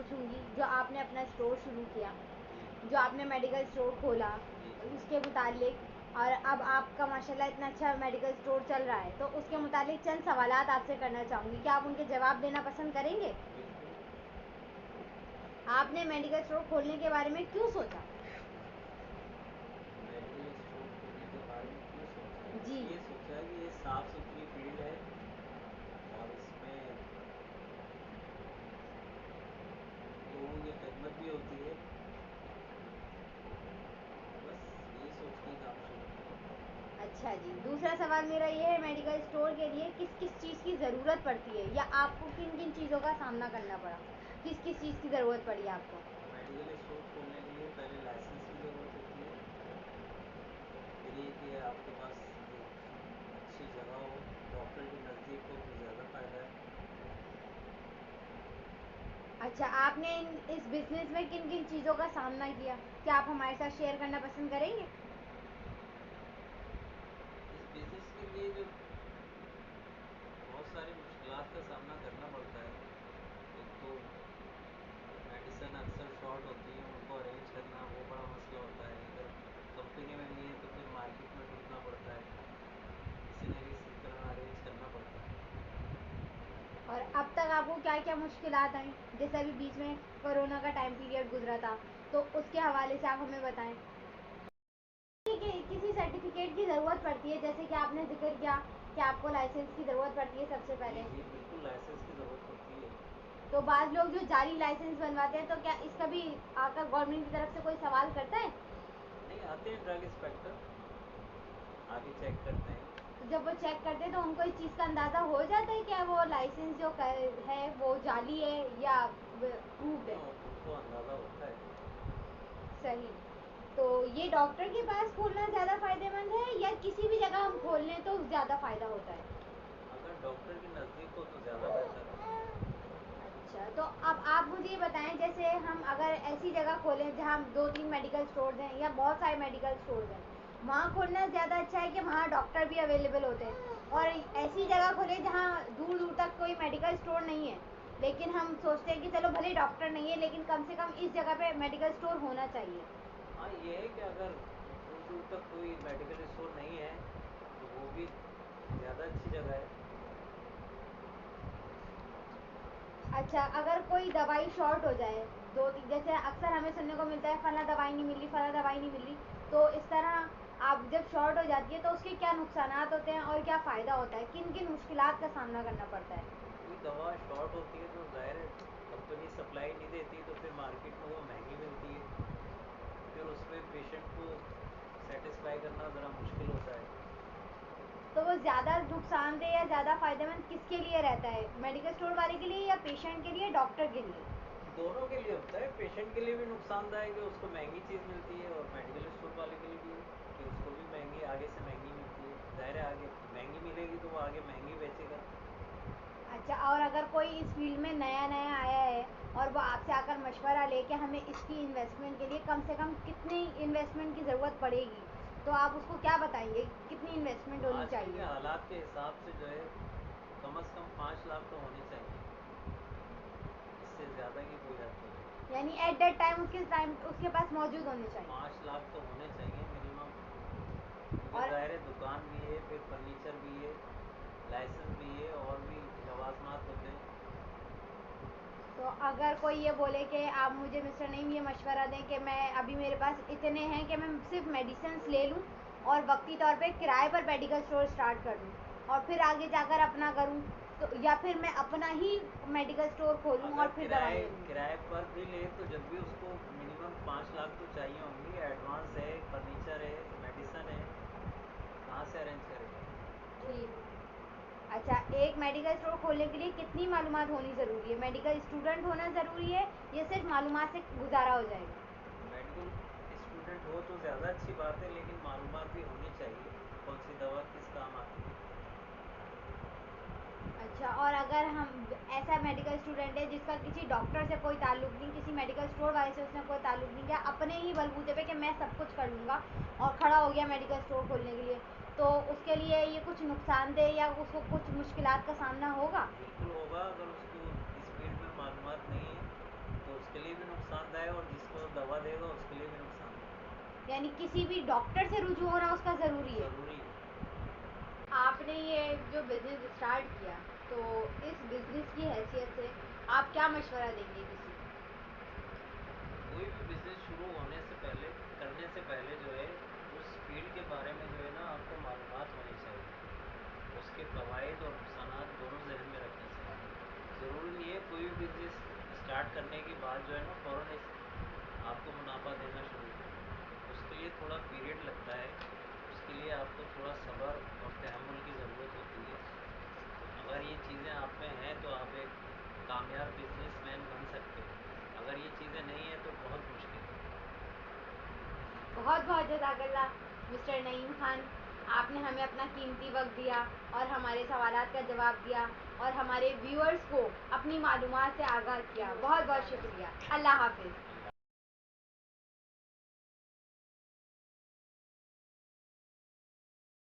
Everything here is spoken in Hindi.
पूछूंगी जो आपने अपना स्टोर शुरू किया, जी जो आपने मेडिकल स्टोर खोला, जी उसके मुतालिक, और अब आपका माशाल्लाह इतना अच्छा मेडिकल स्टोर चल रहा है, तो उसके जी मुतालिक चंद सवालात आपसे करना चाहूँगी। क्या आप उनके जवाब देना पसंद करेंगे? बिल्कुल। आपने मेडिकल स्टोर खोलने के बारे में क्यों सोचा? मेडिकल स्टोर खोलने के बारे में क्यों सोचा? जी। इसलिए सोचा कि ये साफ़ सुथरी फील्ड है और इसमें लोगों की खिदमत भी होती है। बस यही सोच के ही काम शुरू किया। अच्छा जी, दूसरा सवाल मेरा ये है, मेडिकल स्टोर के लिए किस किस चीज़ की ज़रूरत पड़ती है, या आपको किन किन चीज़ों का सामना करना पड़ा? किस किस चीज़ की ज़रूरत पड़ी आपको? मेडिकल स्टोर खोलने के लिए पहले लाइसेंस की ज़रूरत होती है। फिर ये कि आपके पास एक अच्छी जगह हो, डॉक्टर के नज़दीक हो तो ज़्यादा फ़ायदा है। अच्छा, आपने इस बिज़नेस में किन किन चीज़ों का सामना किया? क्या आप हमारे साथ शेयर करना पसंद करेंगे? इस बिज़नेस के लिए जो बहुत सारी मुश्किलात का सामना करना पड़ता है। एक तो मेडिसिन अक्सर शॉर्ट होती हैं, उनको अरेंज करना वो बड़ा मसला होता है। अगर कंपनी में नहीं है तो फिर मार्केट में ढूंढना पड़ता है, किसी न किसी तरह अरेंज करना पड़ता है। और अब तक आपको क्या-क्या मुश्किलात आई? जैसे अभी बीच में कोरोना का टाइम पीरियड गुज़रा था, तो उसके हवाले से आप हमें बताएँ। ठीक है, किसी सर्टिफ़िकेट की ज़रूरत पड़ती है, जैसे कि आपने ज़िक्र किया कि आपको लाइसेंस की ज़रूरत पड़ती है सबसे जी पहले। जी बिल्कुल, लाइसेंस की ज़रूरत पड़ती है। तो बाज़ लोग जो जाली लाइसेंस बनवाते हैं, तो क्या इसका भी आकर गवर्नमेंट की तरफ से कोई सवाल करता है? नहीं, आते हैं ड्रग इंस्पेक्टर, आके चेक करते हैं। तो जब वो चेक करते हैं तो उनको इस चीज़ का अंदाज़ा हो जाता है क्या वो लाइसेंस जो है वो जाली है या प्रूव्ड है? हाँ, उनको अंदाज़ा होता है। सही। तो ये डॉक्टर के पास खोलना ज़्यादा फ़ायदेमंद है, या किसी भी जगह हम खोल लें तो ज़्यादा फ़ायदा होता है? अगर डॉक्टर के नज़दीक हो तो ज़्यादा बेहतर है। अच्छा, तो अब आप मुझे ये बताएं, जैसे हम अगर ऐसी जगह खोलें जहाँ 2-3 मेडिकल स्टोर्स हैं या बहुत सारे मेडिकल स्टोर्स हैं, वहाँ खोलना ज़्यादा अच्छा है कि वहाँ डॉक्टर भी अवेलेबल होते हैं? और ऐसी जगह खोलें जहाँ दूर दूर तक कोई मेडिकल स्टोर नहीं है, लेकिन हम सोचते हैं कि चलो भले डॉक्टर नहीं है लेकिन कम से कम इस जगह पे मेडिकल स्टोर होना चाहिए। हाँ, ये है कि अगर दूर दूर तक कोई मेडिकल स्टोर नहीं है तो वो भी ज़्यादा अच्छी जगह है। अच्छा, अगर कोई दवाई शॉर्ट हो जाए, दो तीन, जैसे अक्सर हमें सुनने को मिलता है फला दवाई नहीं मिल रही, फला दवाई नहीं मिल रही, तो इस तरह आप जब शॉर्ट हो जाती है तो उसके क्या नुकसानात होते हैं और क्या फ़ायदा होता है, किन किन मुश्किलात का सामना करना पड़ता है? कोई दवा शॉर्ट होती है तो ज़ाहिर है कंपनी सप्लाई नहीं देती, तो फिर मार्केट में वो महंगी मिलती है। फिर उसमें पेशेंट को सेटिस्फाई करना ज़रा मुश्किल होता है। तो वो ज़्यादा नुकसानदेह या ज़्यादा फ़ायदेमंद किसके लिए रहता है, मेडिकल स्टोर वाले के लिए या पेशेंट के लिए, डॉक्टर के लिए? दोनों के लिए होता है। पेशेंट के लिए भी नुकसानदायक है, उसको महंगी चीज़ मिलती है, और मेडिकल स्टोर वाले के लिए भी है कि उसको भी महंगी, आगे से महंगी मिलती है। ज़ाहिर है आगे महंगी मिलेगी तो वो आगे महंगी बेचेगा। अच्छा, और अगर कोई इस फील्ड में नया नया आया है और वो आपसे आकर मशवरा ले कि हमें इसकी इन्वेस्टमेंट के लिए कम से कम कितनी इन्वेस्टमेंट की ज़रूरत पड़ेगी, तो आप उसको क्या बताएंगे, कितनी इन्वेस्टमेंट होनी आजकल के चाहिए? हालात के हिसाब से जो है कम से कम 5 लाख तो होने चाहिए, इससे ज़्यादा की कोई हद नहीं है। यानी एट दैट टाइम उसके पास मौजूद होने चाहिए। 5 लाख तो होने चाहिए मिनिमम, क्योंकि और ज़ाहिर है दुकान भी है, फिर फर्नीचर भी है, लाइसेंस भी है, और भी लवाजमात होते हैं। तो अगर कोई ये बोले कि आप मुझे मिस्टर नईम ये मशवरा दें कि मैं अभी मेरे पास इतने हैं कि मैं सिर्फ मेडिसिन ले लूं और वक्ती तौर पे किराए पर मेडिकल स्टोर स्टार्ट कर दूं और फिर आगे जाकर अपना करूं, तो या फिर मैं अपना ही मेडिकल स्टोर खोलूं अगर और फिर किराए दवाइयाँ लूं? किराए पर भी ले तो जब भी उसको मिनिमम 5 लाख तो चाहिए होंगी। एडवांस है, फर्नीचर है, मेडिसन है, कहाँ से अरेंज करेगा। ठीक। अच्छा, एक मेडिकल स्टोर खोलने के लिए कितनी मालूमात होनी ज़रूरी है? मेडिकल स्टूडेंट होना ज़रूरी है या सिर्फ मालूमात से गुजारा हो जाएगा? मेडिकल स्टूडेंट हो तो ज़्यादा अच्छी बात है, लेकिन मालूमात भी होनी चाहिए कौन सी दवा किस काम आती है। अच्छा, और अगर हम ऐसा मेडिकल स्टूडेंट है जिसका किसी डॉक्टर से कोई ताल्लुक नहीं, किसी मेडिकल स्टोर वाले से उसने कोई ताल्लुक नहीं किया, अपने ही बलबूते पे कि मैं सब कुछ कर लूँगा और खड़ा हो गया मेडिकल स्टोर खोलने के लिए, तो उसके लिए ये कुछ नुकसानदेह या उसको कुछ मुश्किलात का सामना होगा? बिल्कुल होगा। अगर उसको इस फील्ड में मालूमात नहीं है तो उसके लिए भी नुकसानदायक और जिसको दवा देगा उसके लिए भी नुकसानदायक। यानी किसी भी डॉक्टर से रुजू होना उसका ज़रूरी है। ज़रूरी है। आपने ये जो बिज़नेस स्टार्ट किया, तो इस बिज़नेस की हैसियत से आप क्या मशवरा देंगे किसी को? कोई भी बिज़नेस शुरू होने से पहले, करने से पहले जो है उस फील्ड के बारे में जो है ना आपको मालूमात होनी चाहिए। उसके फ़वाइद और नुकसानात दोनों ज़हन में रखने चाहिए। ज़रूरी नहीं है कोई भी बिज़नेस स्टार्ट करने के बाद जो है ना फ़ौरन आपको मुनाफा देना शुरू करे। उसके लिए थोड़ा पीरियड लगता है। उसके लिए आपको थोड़ा सब्र और तहम्मुल की ज़रूरत होती है। अगर ये चीज़ें आप में हैं तो आप एक कामयाब बिजनेसमैन बन सकते हो। अगर ये चीज़ें नहीं हैं तो बहुत मुश्किल है। बहुत बहुत जज़ाकल्लाह मिस्टर नईम खान, आपने हमें अपना कीमती वक्त दिया और हमारे सवालात का जवाब दिया और हमारे व्यूअर्स को अपनी मालूमात से आगाह किया। बहुत बहुत शुक्रिया। अल्लाह हाफिज़।